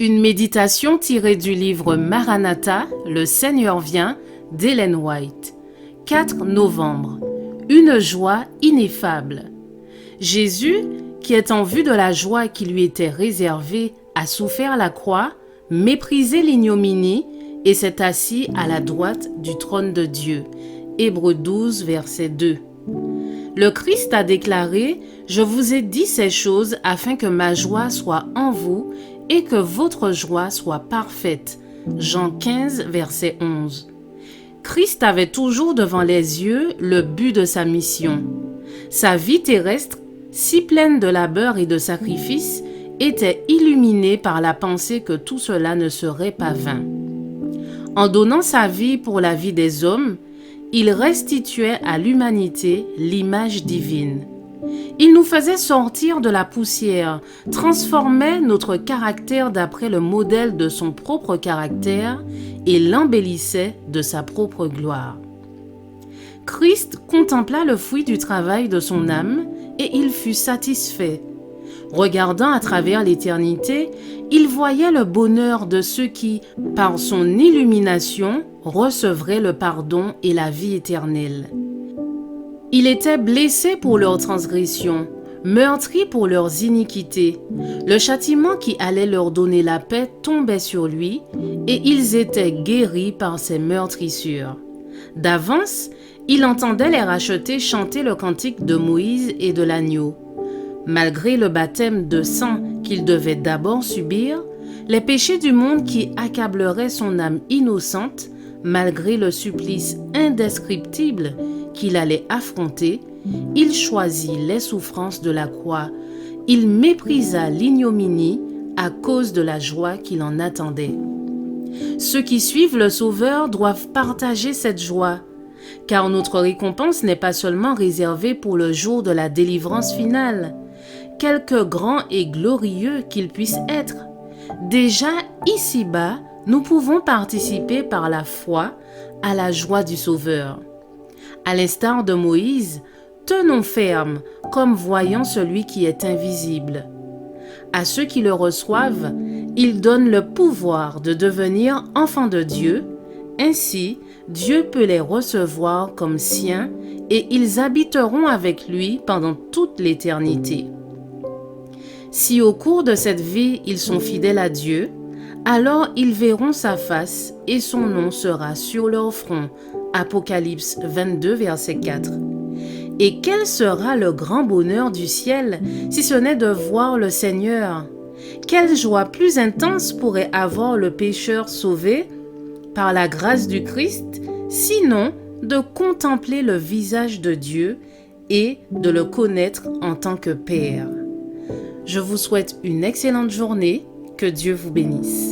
Une méditation tirée du livre Maranatha, Le Seigneur vient, d'Ellen White. 4 novembre. Une joie ineffable. Jésus, qui est en vue de la joie qui lui était réservée, a souffert la croix, méprisé l'ignominie et s'est assis à la droite du trône de Dieu. Hébreux 12, verset 2. Le Christ a déclaré « Je vous ai dit ces choses afin que ma joie soit en vous et que votre joie soit parfaite. » Jean 15, verset 11. Christ avait toujours devant les yeux le but de sa mission. Sa vie terrestre, si pleine de labeur et de sacrifices, était illuminée par la pensée que tout cela ne serait pas vain. En donnant sa vie pour la vie des hommes, il restituait à l'humanité l'image divine. Il nous faisait sortir de la poussière, transformait notre caractère d'après le modèle de son propre caractère et l'embellissait de sa propre gloire. Christ contempla le fruit du travail de son âme et il fut satisfait. Regardant à travers l'éternité, il voyait le bonheur de ceux qui, par son illumination, recevraient le pardon et la vie éternelle. Il était blessé pour leurs transgressions, meurtri pour leurs iniquités. Le châtiment qui allait leur donner la paix tombait sur lui et ils étaient guéris par ses meurtrissures. D'avance, il entendait les rachetés chanter le cantique de Moïse et de l'agneau. Malgré le baptême de sang qu'il devait d'abord subir, les péchés du monde qui accableraient son âme innocente, malgré le supplice indescriptible qu'il allait affronter, il choisit les souffrances de la croix. Il méprisa l'ignominie à cause de la joie qu'il en attendait. Ceux qui suivent le Sauveur doivent partager cette joie, car notre récompense n'est pas seulement réservée pour le jour de la délivrance finale, quelque grand et glorieux qu'il puisse être. Déjà ici-bas, nous pouvons participer par la foi à la joie du Sauveur. À l'instar de Moïse, tenons ferme comme voyant celui qui est invisible. À ceux qui le reçoivent, il donne le pouvoir de devenir enfants de Dieu. Ainsi, Dieu peut les recevoir comme siens et ils habiteront avec lui pendant toute l'éternité. Si au cours de cette vie ils sont fidèles à Dieu, alors ils verront sa face et son nom sera sur leur front. Apocalypse 22, verset 4. Et quel sera le grand bonheur du ciel si ce n'est de voir le Seigneur? Quelle joie plus intense pourrait avoir le pécheur sauvé par la grâce du Christ, sinon de contempler le visage de Dieu et de le connaître en tant que Père. Je vous souhaite une excellente journée, que Dieu vous bénisse.